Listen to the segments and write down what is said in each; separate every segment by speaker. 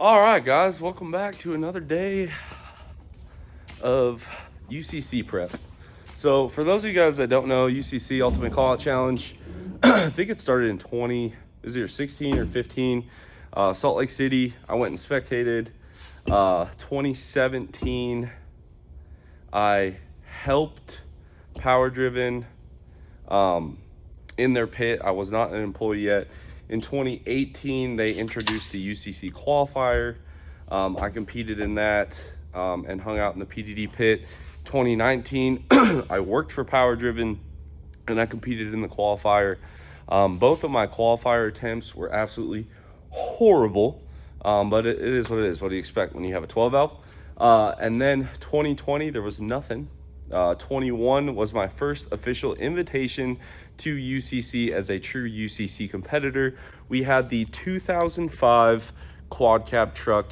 Speaker 1: All right, guys, welcome back to another day of UCC prep. So, for those of you guys that don't know, UCC Ultimate Callout Challenge, I think it started in 16 or 15, Salt Lake City. I went and spectated. 2017, I helped Power Driven in their pit. I was not an employee yet. In 2018, they introduced the UCC qualifier. I competed in that and hung out in the PDD pit. 2019, I worked for Power Driven and I competed in the qualifier. Both of my qualifier attempts were absolutely horrible, but it is what it is. What do you expect when you have a 12 valve? And then 2020, there was nothing. 21 was my first official invitation to UCC as a true UCC competitor. We had the 2005 quad cab truck.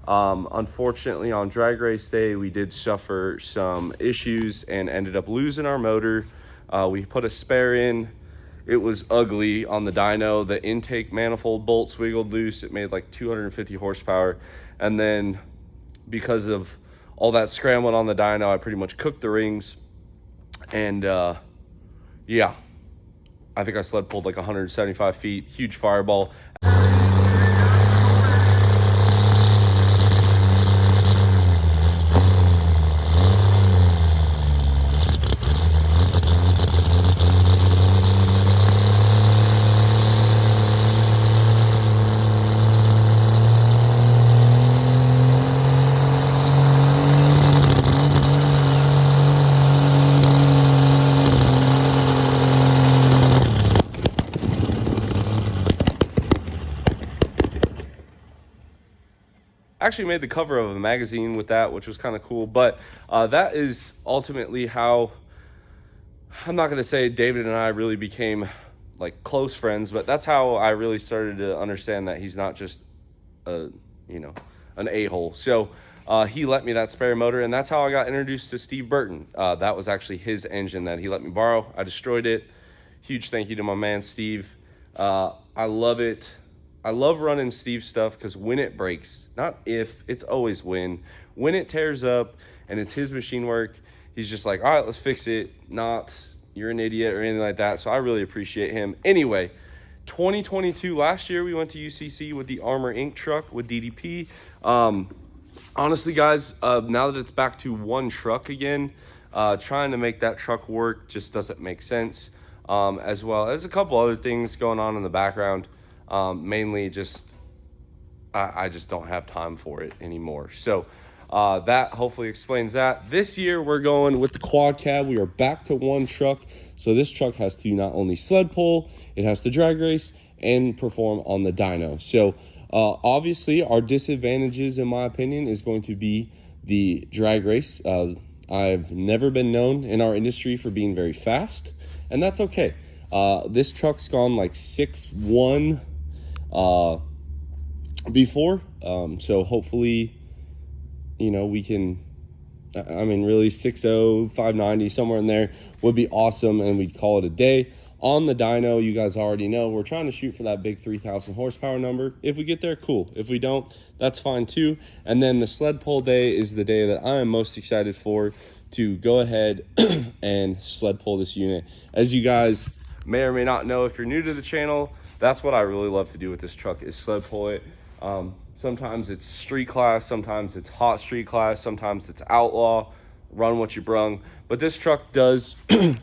Speaker 1: Unfortunately, on drag race day, we did suffer some issues and ended up losing our motor. We put a spare in. It was ugly on the dyno. The intake manifold bolts wiggled loose. It made like 250 horsepower. And then because of all that scrambling on the dyno, I pretty much cooked the rings. And yeah, I think I sled pulled like 175 feet, huge fireball. Actually made the cover of a magazine with that, which was kind of cool. But that is ultimately how, I'm not going to say David and I really became like close friends, but that's how I really started to understand that he's not just an a-hole. So he let me that spare motor, and that's how I got introduced to Steve Burton. That was actually his engine that he let me borrow. I destroyed it. Huge thank you to my man Steve. I love it. I love running Steve's stuff because when it breaks, not if, it's always when it tears up and it's his machine work, he's just like, all right, let's fix it. Not, you're an idiot or anything like that. So I really appreciate him. Anyway, 2022, last year, we went to UCC with the Armor Inc. truck with DDP. Honestly, guys, now that it's back to one truck again, trying to make that truck work just doesn't make sense. As well as a couple other things going on in the background. Mainly just, I just don't have time for it anymore. So that hopefully explains that. This year we're going with the quad cab. We are back to one truck. So this truck has to not only sled pull, it has to drag race and perform on the dyno. So obviously our disadvantages, in my opinion, is going to be the drag race. I've never been known in our industry for being very fast, and that's okay. This truck's gone like 6.1 before, so hopefully, we can, really 6.0, 590, somewhere in there would be awesome, and we'd call it a day. On the dyno, you guys already know, we're trying to shoot for that big 3,000 horsepower number. If we get there, cool. If we don't, that's fine too. And then the sled pull day is the day that I am most excited for, to go ahead and sled pull this unit. As you guys may or may not know, if you're new to the channel, that's what I really love to do with this truck, is sled pull it. Sometimes it's street class, sometimes it's hot street class, sometimes it's outlaw, run what you brung. But this truck does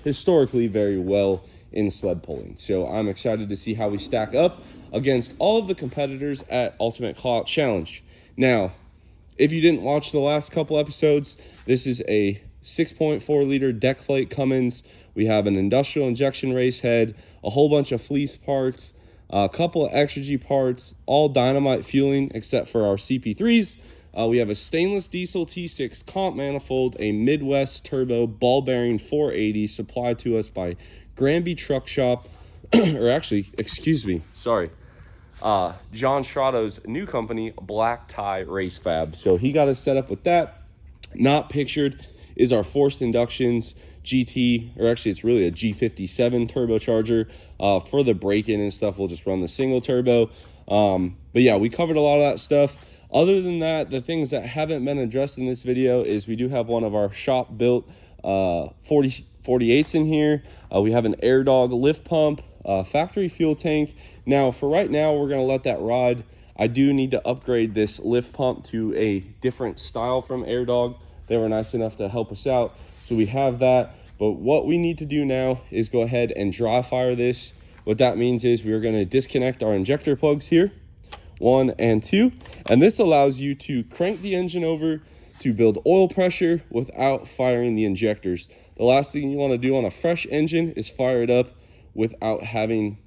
Speaker 1: historically very well in sled pulling. So I'm excited to see how we stack up against all of the competitors at Ultimate Callout Challenge. Now, if you didn't watch the last couple episodes, this is a 6.4 liter Deckplate Cummins. We have an industrial injection race head, a whole bunch of fleece parts, a couple of extra G parts, all dynamite fueling except for our CP3s. We have a stainless diesel T6 comp manifold, a Midwest turbo ball bearing 480 supplied to us by Granby Truck Shop, or actually, excuse me, sorry, John Strato's new company, Black Tie Race Fab. So he got us set up with that. Not pictured is our forced inductions GT, or actually it's really a G57 turbocharger. For the break-in and stuff, we'll just run the single turbo. But yeah, we covered a lot of that stuff. Other than that, the things that haven't been addressed in this video is we do have one of our shop built 48s in here. We have an Air Dog lift pump, factory fuel tank. Now for right now, we're gonna let that ride. I do need to upgrade this lift pump to a different style from Air Dog. They were nice enough to help us out, so we have that. But what we need to do now is go ahead and dry fire this. What that means is we're gonna disconnect our injector plugs here, 1 and 2, and this allows you to crank the engine over to build oil pressure without firing the injectors. The last thing you want to do on a fresh engine is fire it up without having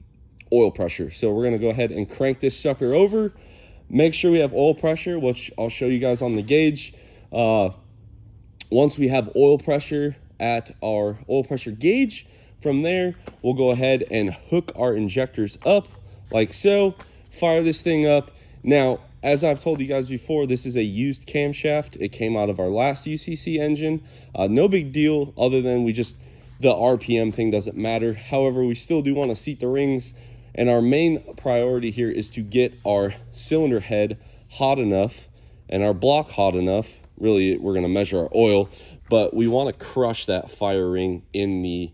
Speaker 1: oil pressure. So we're going to go ahead and crank this sucker over, make sure we have oil pressure, which I'll show you guys on the gauge. Once we have oil pressure at our oil pressure gauge, from there we'll go ahead and hook our injectors up like so, fire this thing up. Now, as I've told you guys before, this is a used camshaft. It came out of our last UCC engine. No big deal other than the RPM thing doesn't matter. However, we still do want to seat the rings, and our main priority here is to get our cylinder head hot enough and our block hot enough. Really, we're going to measure our oil, but we want to crush that fire ring in the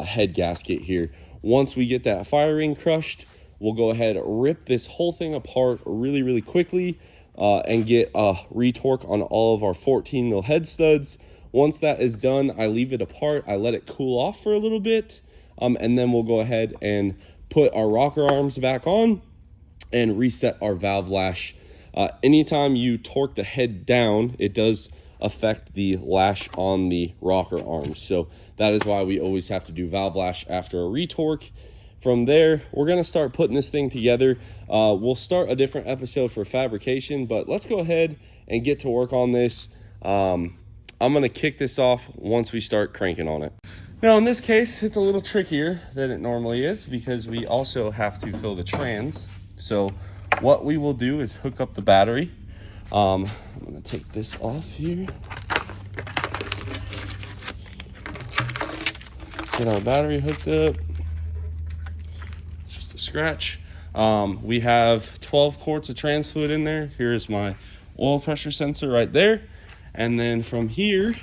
Speaker 1: head gasket here. Once we get that fire ring crushed, we'll go ahead and rip this whole thing apart really quickly and get a retorque on all of our 14 mil head studs. Once that is done, I leave it apart. I let it cool off for a little bit, and then we'll go ahead and put our rocker arms back on and reset our valve lash. Anytime you torque the head down, it does affect the lash on the rocker arms. So that is why we always have to do valve lash after a retorque. From there, we're going to start putting this thing together. We'll start a different episode for fabrication, but let's go ahead and get to work on this. I'm going to kick this off once we start cranking on it. Now, in this case, it's a little trickier than it normally is because we also have to fill the trans. So what we will do is hook up the battery. I'm going to take this off here. Get our battery hooked up. Scratch. We have 12 quarts of trans fluid in there. Here's my oil pressure sensor right there, and then from here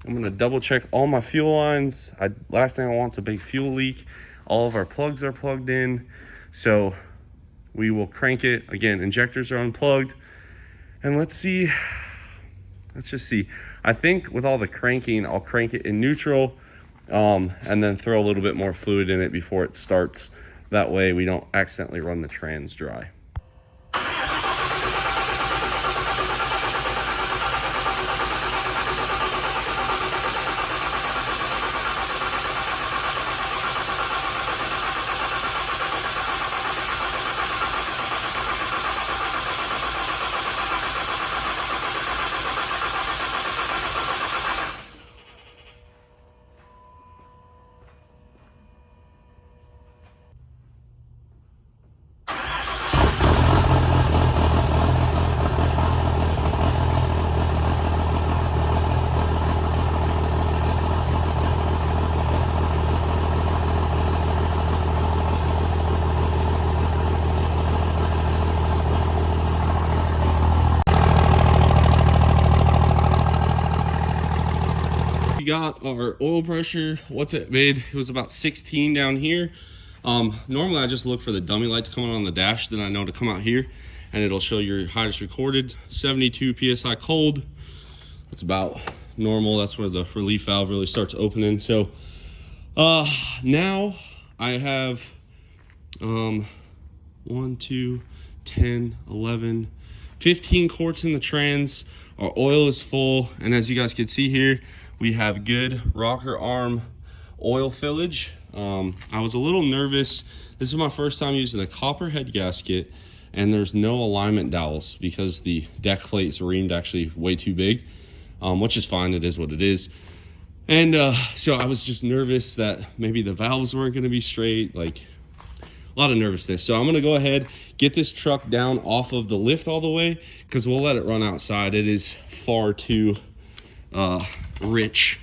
Speaker 1: I'm going to double check all my fuel lines. Last thing I want is a big fuel leak. All of our plugs are plugged in, so we will crank it again. Injectors are unplugged, and let's just see. I think with all the cranking, I'll crank it in neutral and then throw a little bit more fluid in it before it starts. That way we don't accidentally run the trans dry. We got our oil pressure. What's it made? It was about 16 down here. Normally I just look for the dummy light to come on the dash, then I know to come out here and it'll show your highest recorded. 72 psi cold. That's about normal. That's where the relief valve really starts opening. So now I have 1, 2, 10, 11, 15 quarts in the trans. Our oil is full, and as you guys can see here, we have good rocker arm oil fillage. I was a little nervous. This is my first time using a copper head gasket, and there's no alignment dowels because the deck plate is reamed actually way too big, which is fine. It is what it is. And so I was just nervous that maybe the valves weren't going to be straight, like a lot of nervousness. So I'm going to go ahead, get this truck down off of the lift all the way, because we'll let it run outside. It is far too rich,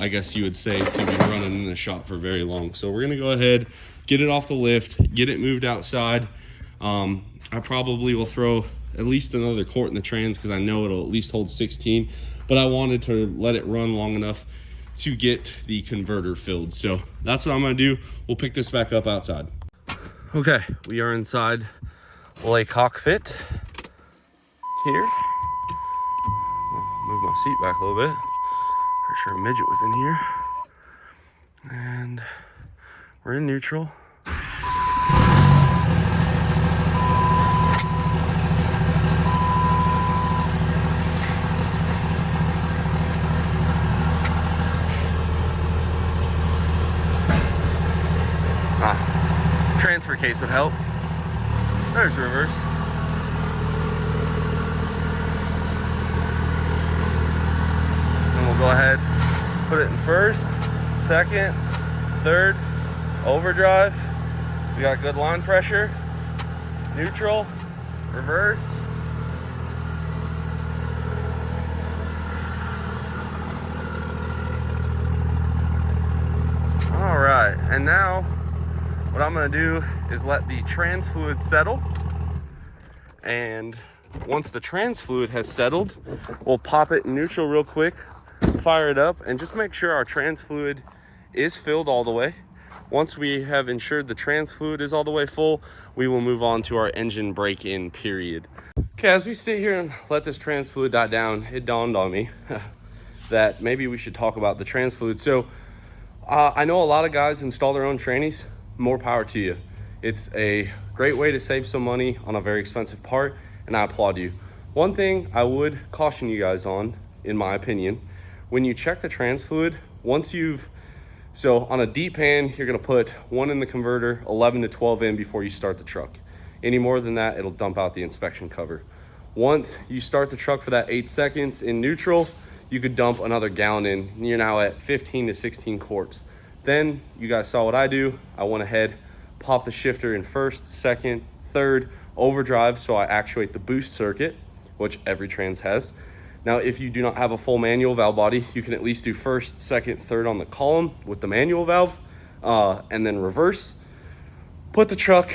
Speaker 1: I guess you would say, to be running in the shop for very long. So we're going to go ahead, get it off the lift, get it moved outside. I probably will throw at least another quart in the trans because I know it'll at least hold 16, but I wanted to let it run long enough to get the converter filled. So that's what I'm gonna do. We'll pick this back up outside. Okay, we are inside Lake Cockpit here. I'll move my seat back a little bit. Pretty sure a midget was in here. And we're in neutral. Transfer case would help. There's reverse. And we'll go ahead, put it in first, second, third, overdrive. We got good line pressure, neutral, reverse. All right, and now what I'm gonna do is let the trans fluid settle. And once the trans fluid has settled, we'll pop it in neutral real quick, fire it up, and just make sure our trans fluid is filled all the way. Once we have ensured the trans fluid is all the way full, we will move on to our engine break-in period. Okay, as we sit here and let this trans fluid die down, it dawned on me that maybe we should talk about the trans fluid. So I know a lot of guys install their own trannies. More power to you. It's a great way to save some money on a very expensive part, and I applaud you. One thing I would caution you guys on, in my opinion, when you check the trans fluid, so on a deep pan, you're gonna put 1 in the converter, 11 to 12 in before you start the truck. Any more than that, it'll dump out the inspection cover. Once you start the truck for that 8 seconds in neutral, you could dump another gallon in, and you're now at 15 to 16 quarts. Then you guys saw what I do. I went ahead, popped the shifter in first, second, third, overdrive, so I actuate the boost circuit, which every trans has. Now, if you do not have a full manual valve body, you can at least do first, second, third on the column with the manual valve, and then reverse. Put the truck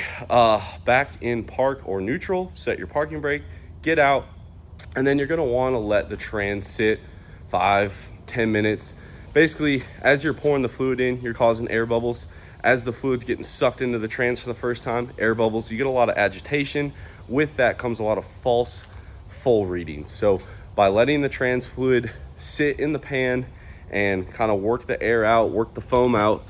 Speaker 1: back in park or neutral, set your parking brake, get out, and then you're gonna wanna let the trans sit 5-10 minutes. Basically, as you're pouring the fluid in, you're causing air bubbles. As the fluid's getting sucked into the trans for the first time, air bubbles, you get a lot of agitation. With that comes a lot of false full readings. So by letting the trans fluid sit in the pan and kind of work the air out, work the foam out,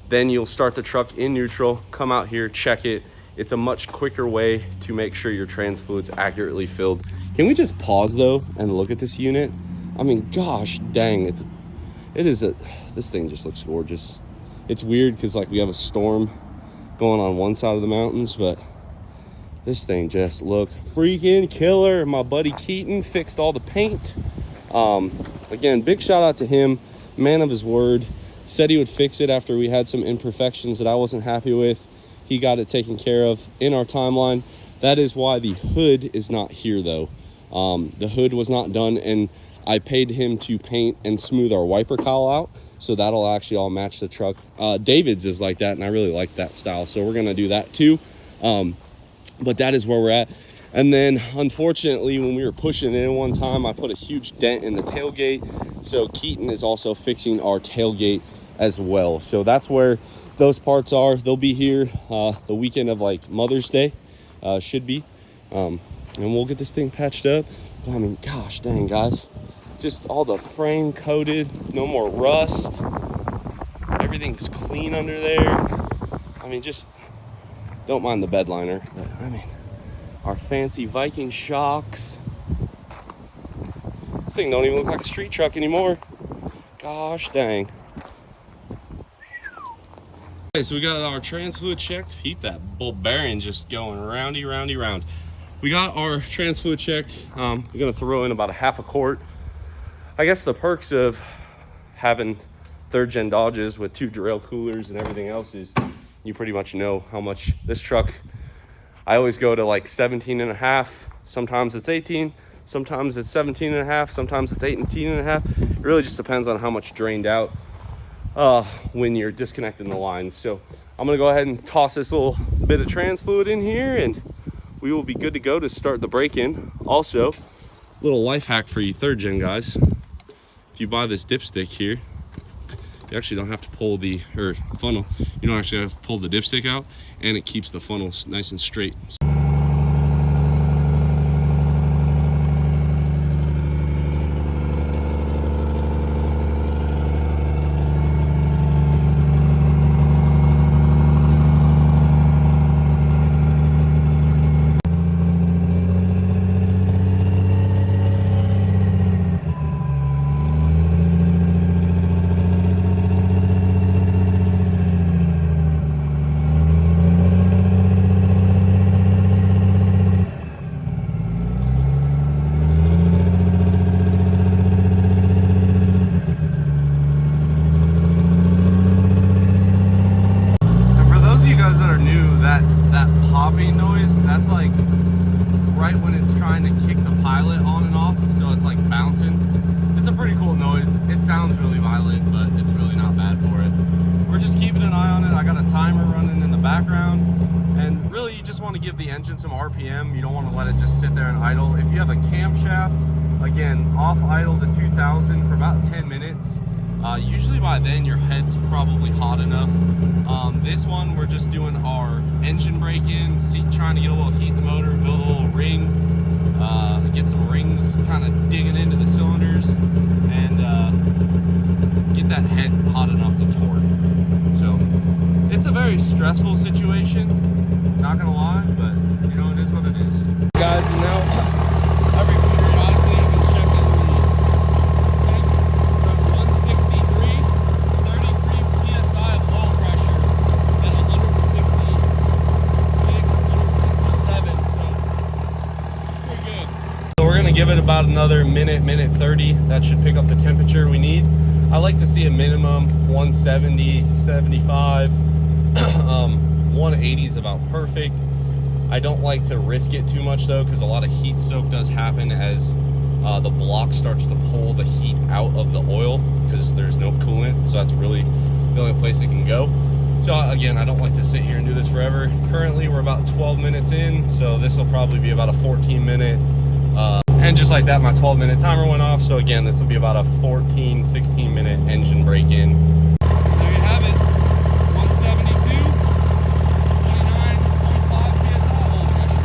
Speaker 1: then you'll start the truck in neutral, come out here, check it. It's a much quicker way to make sure your trans fluid's accurately filled. Can we just pause though and look at this unit? I mean, gosh dang, this thing just looks gorgeous. It's weird because like we have a storm going on one side of the mountains, but this thing just looks freaking killer. My buddy Keaton fixed all the paint. Again, big shout out to him, man of his word. Said he would fix it after we had some imperfections that I wasn't happy with. He got it taken care of in our timeline. That is why the hood is not here though. The hood was not done, and I paid him to paint and smooth our wiper cowl out, so that'll actually all match the truck. David's is like that, and I really like that style, so we're gonna do that too. But that is where we're at. And then unfortunately, when we were pushing it in one time, I put a huge dent in the tailgate, so Keaton is also fixing our tailgate as well. So that's where those parts are. They'll be here the weekend of like Mother's Day, should be, and we'll get this thing patched up. But I mean, gosh dang, guys, just all the frame coated, no more rust, everything's clean under there. I mean, just don't mind the bed liner, but I mean, our fancy Viking shocks. This thing don't even look like a street truck anymore. Gosh dang. Okay, so we got our trans fluid checked. Keep that bull bearing just going roundy, roundy, round. We got our trans fluid checked. We're gonna throw in about a half a quart. I guess the perks of having third gen Dodges with 2 derail coolers and everything else is you pretty much know how much this truck, I always go to like 17 and a half. Sometimes it's 18, sometimes it's 17 and a half, sometimes it's 18 and a half. It really just depends on how much drained out when you're disconnecting the lines. So I'm gonna go ahead and toss this little bit of trans fluid in here, and we will be good to go to start the break-in. Also, little life hack for you third gen guys. If you buy this dipstick here, you actually don't have to pull the funnel. You don't actually have to pull the dipstick out, and it keeps the funnel nice and straight. That are new, that popping noise, that's like right when it's trying to kick the pilot on and off, so it's like bouncing. It's a pretty cool noise. It sounds really violent, but it's really not bad for it. We're just keeping an eye on it. I got a timer running in the background, and really you just want to give the engine some RPM. You don't want to let it just sit there and idle. If you have a camshaft, again, off idle to 2000 for about 10 minutes. Usually by then your head's probably hot enough. This one we're just doing our engine break-in, trying to get a little heat in the motor, build a little ring, get some rings kind of digging into the cylinders, and get that head hot enough to torque. So it's a very stressful situation, not gonna lie, but you know, it is what it is. Guys, now every periodically you can check in the tank from 163, 33 psi of oil pressure, and 166, 167, so pretty good. So we're gonna give it about another minute 30. That should pick up the temperature we need. I like to see a minimum 170, 75, 180 is about perfect. I don't like to risk it too much though, because a lot of heat soak does happen as the block starts to pull the heat out of the oil because there's no coolant. So that's really the only place it can go. So again, I don't like to sit here and do this forever. Currently we're about 12 minutes in, so this will probably be about a 14-minute. And just like that, my 12-minute timer went off. So again, this will be about a 14, 16-minute engine break-in. There you have it. 172, 29.5 psi oil pressure.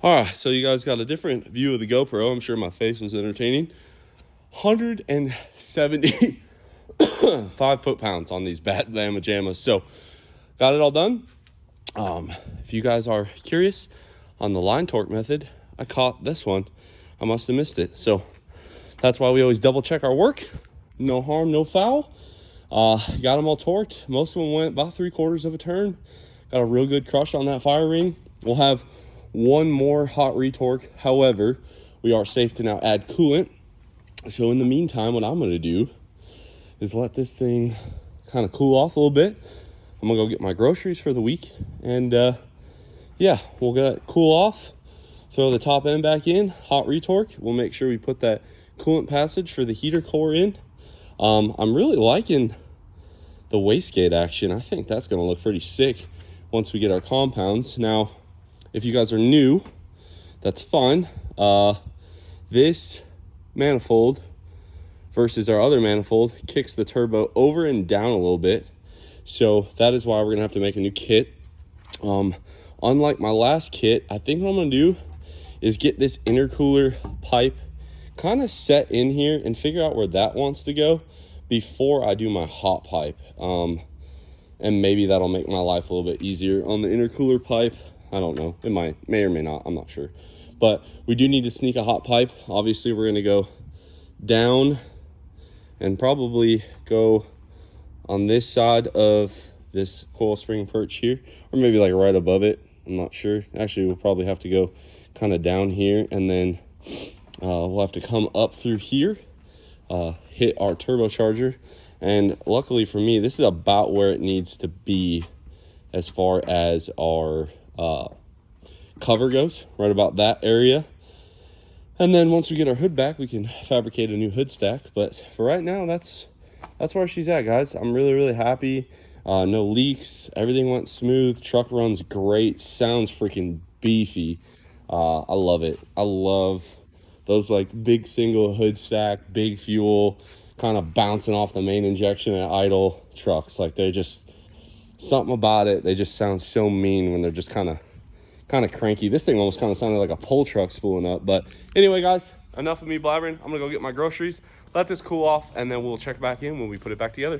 Speaker 1: All right, so you guys got a different view of the GoPro. I'm sure my face was entertaining. 175 foot-pounds on these bad Bama Jammas. So got it all done. If you guys are curious on the line torque method, I caught this one. I must have missed it. So that's why we always double check our work. No harm, no foul. Got them all torqued. Most of them went about 3/4 of a turn. Got a real good crush on that fire ring. We'll have one more hot retorque. However, we are safe to now add coolant. So in the meantime, what I'm going to do is let this thing kind of cool off a little bit. I'm going to go get my groceries for the week. And yeah, we'll get it cool off. Throw the top end back in, hot retorque. We'll make sure we put that coolant passage for the heater core in. I'm really liking the wastegate action. I think that's going to look pretty sick once we get our compounds. Now, if you guys are new, that's fine. This manifold versus our other manifold kicks the turbo over and down a little bit. So that is why we're gonna have to make a new kit. Unlike my last kit, I think what I'm gonna do is get this intercooler pipe kind of set in here and figure out where that wants to go before I do my hot pipe. And and maybe that'll make my life a little bit easier on the intercooler pipe. I don't know, it may or may not, I'm not sure. But we do need to sneak a hot pipe. Obviously we're gonna go down and probably go on this side of this coil spring perch here, or maybe like right above it, I'm not sure. Actually, we'll probably have to go kind of down here, and then we'll have to come up through here, hit our turbocharger. And luckily for me, this is about where it needs to be as far as our cover goes, right about that area. And then once we get our hood back, we can fabricate a new hood stack. But for right now, that's where she's at, guys. I'm really happy. No leaks, everything went smooth, truck runs great, sounds freaking beefy. I love it. I love those like big single hood stack, big fuel, kind of bouncing off the main injection at idle trucks. Like, they're just something about it. They just sound so mean when they're just kind of cranky. This thing almost kind of sounded like a pole truck spooling up. But anyway, guys, enough of me blabbering. I'm gonna go get my groceries, let this cool off, and then we'll check back in when we put it back together.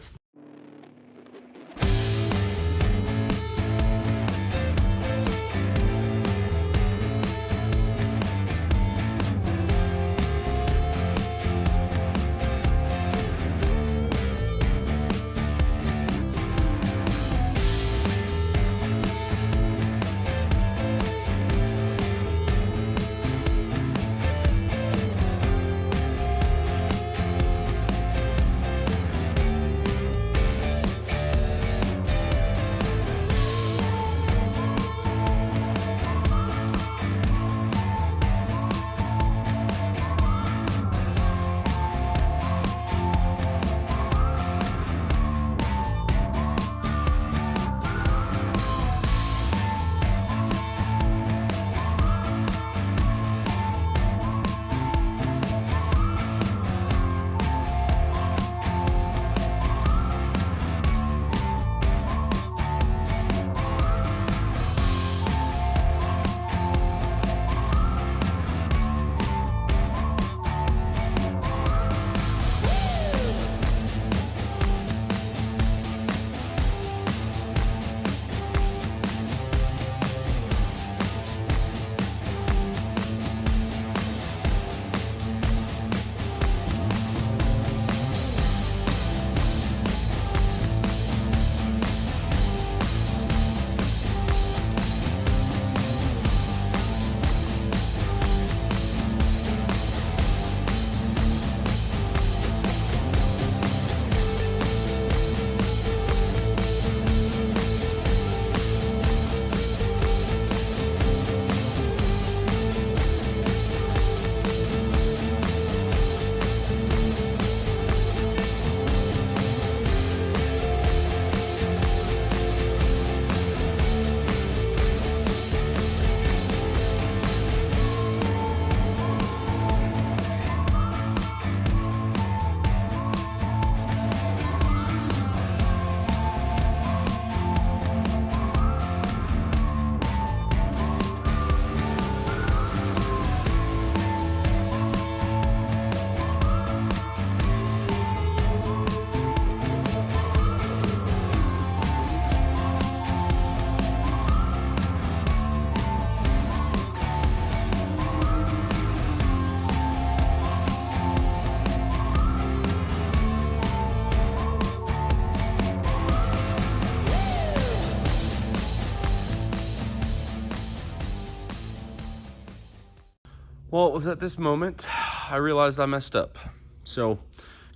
Speaker 1: Well, it was at this moment I realized I messed up. So,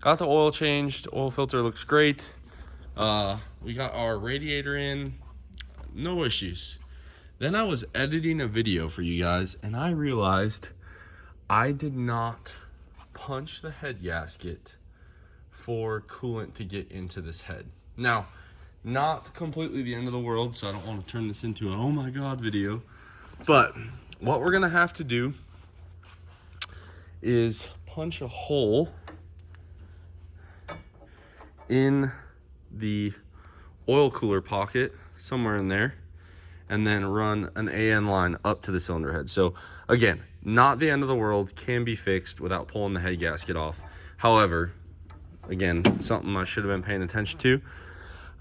Speaker 1: got the oil changed. Oil filter looks great. We got our radiator in. No issues. Then I was editing a video for you guys, and I realized I did not punch the head gasket for coolant to get into this head. Now, not completely the end of the world, so I don't want to turn this into an oh my god video. But what we're gonna have to do is punch a hole in the oil cooler pocket somewhere in there, and then run an AN line up to the cylinder head. So again, not the end of the world, can be fixed without pulling the head gasket off. However, again, something I should have been paying attention to.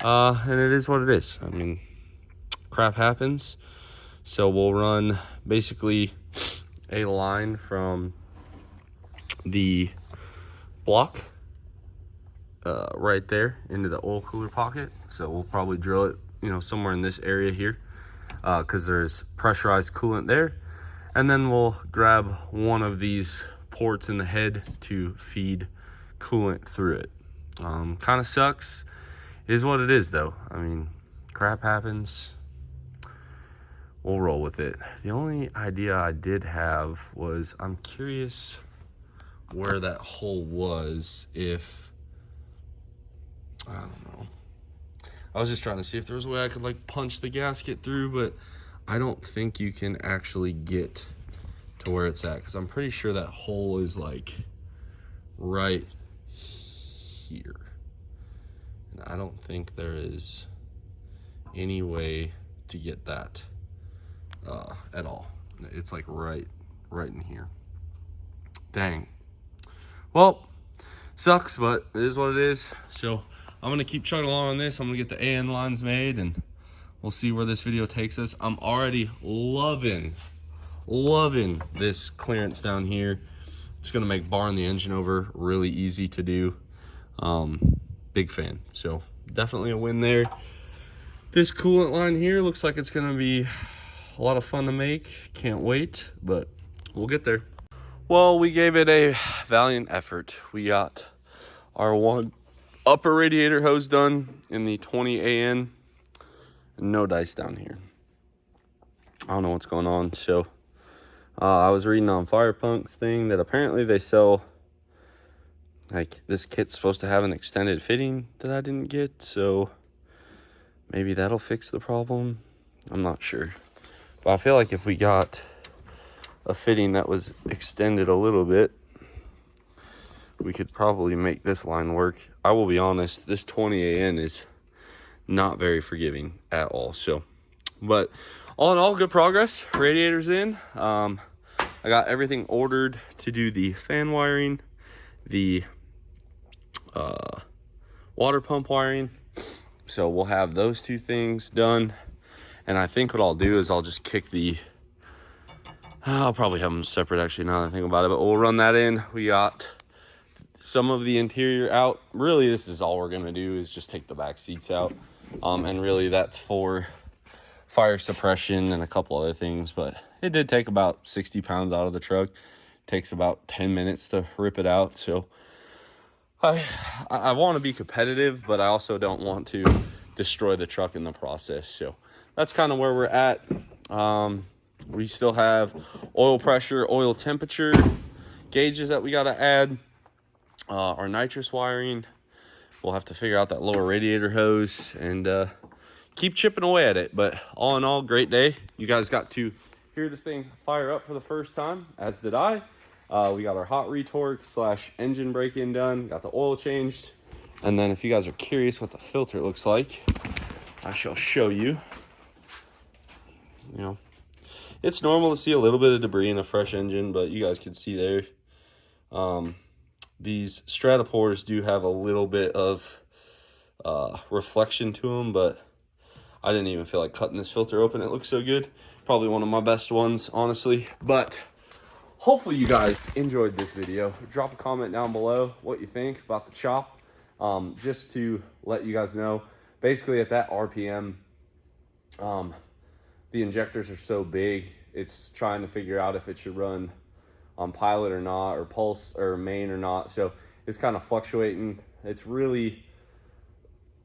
Speaker 1: And it is what it is. I mean, crap happens. So we'll run basically a line from the block right there into the oil cooler pocket. So we'll probably drill it, you know, somewhere in this area here, because there's pressurized coolant there. And then we'll grab one of these ports in the head to feed coolant through it. Kind of sucks, is what it is though. I mean, crap happens. We'll roll with it. The only idea I did have was, I'm curious where that hole was. If, I don't know. I was just trying to see if there was a way I could like punch the gasket through, but I don't think you can actually get to where it's at, because I'm pretty sure that hole is like right here. And I don't think there is any way to get that at all. It's like right in here. Dang. Well, sucks, but it is what it is. So I'm gonna keep chugging along on this. I'm gonna get the AN lines made, and we'll see where this video takes us. I'm already loving this clearance down here. It's gonna make barring the engine over really easy to do. Big fan. So definitely a win there. This coolant line here looks like it's gonna be a lot of fun to make. Can't wait, but we'll get there. Well, we gave it a valiant effort. We got our one upper radiator hose done in the 20 AN. No dice down here. I don't know what's going on. So I was reading on Firepunk's thing that apparently they sell, like, this kit's supposed to have an extended fitting that I didn't get. So maybe that'll fix the problem. I'm not sure. But I feel like if we got a fitting that was extended a little bit, we could probably make this line work. I will be honest, this 20 AN is not very forgiving at all. So, but all in all, good progress. Radiator's in. I got everything ordered to do the fan wiring, the water pump wiring. So we'll have those two things done. And I think what I'll do is I'll just kick the, I'll probably have them separate actually now that I think about it, but we'll run that in. We got some of the interior out. Really, this is all we're gonna do is just take the back seats out. And really that's for fire suppression and a couple other things, but it did take about 60 pounds out of the truck. Takes about 10 minutes to rip it out. So I want to be competitive, but I also don't want to destroy the truck in the process. So that's kind of where we're at. We still have oil pressure, oil temperature gauges that we got to add. Our nitrous wiring. We'll have to figure out that lower radiator hose and keep chipping away at it. But all in all, great day. You guys got to hear this thing fire up for the first time, as did I. We got our hot retorque / engine break in done. Got the oil changed. And then if you guys are curious what the filter looks like, I shall show you. You know, it's normal to see a little bit of debris in a fresh engine, but you guys can see there. These Stratapors do have a little bit of reflection to them, but I didn't even feel like cutting this filter open. It looks so good. Probably one of my best ones, honestly. But hopefully you guys enjoyed this video. Drop a comment down below what you think about the chop. Just to let you guys know, basically at that RPM, the injectors are so big, it's trying to figure out if it should run on pilot or not, or pulse or main or not. So it's kind of fluctuating. It's really,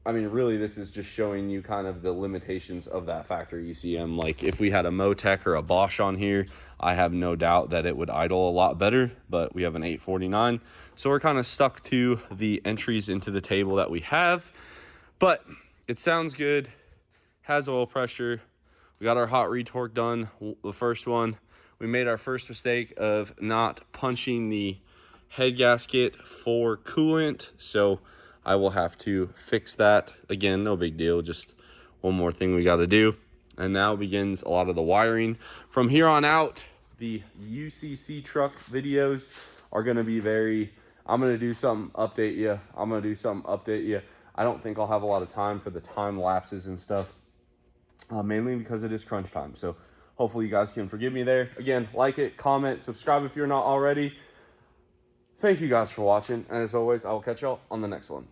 Speaker 1: I mean, really this is just showing you kind of the limitations of that factory ECM. Like if we had a Motec or a Bosch on here, I have no doubt that it would idle a lot better, but we have an 849. So we're kind of stuck to the entries into the table that we have, but it sounds good, has oil pressure. We got our hot retorque done, the first one. We made our first mistake of not punching the head gasket for coolant, so I will have to fix that. Again, no big deal, just one more thing we got to do. And now begins a lot of the wiring. From here on out, the UCC truck videos are going to be very, I'm going to do something, update you. I'm going to do something, update you. I don't think I'll have a lot of time for the time lapses and stuff, mainly because it is crunch time. So hopefully you guys can forgive me there. Again, like it, comment, subscribe if you're not already. Thank you guys for watching, and as always, I will catch y'all on the next one.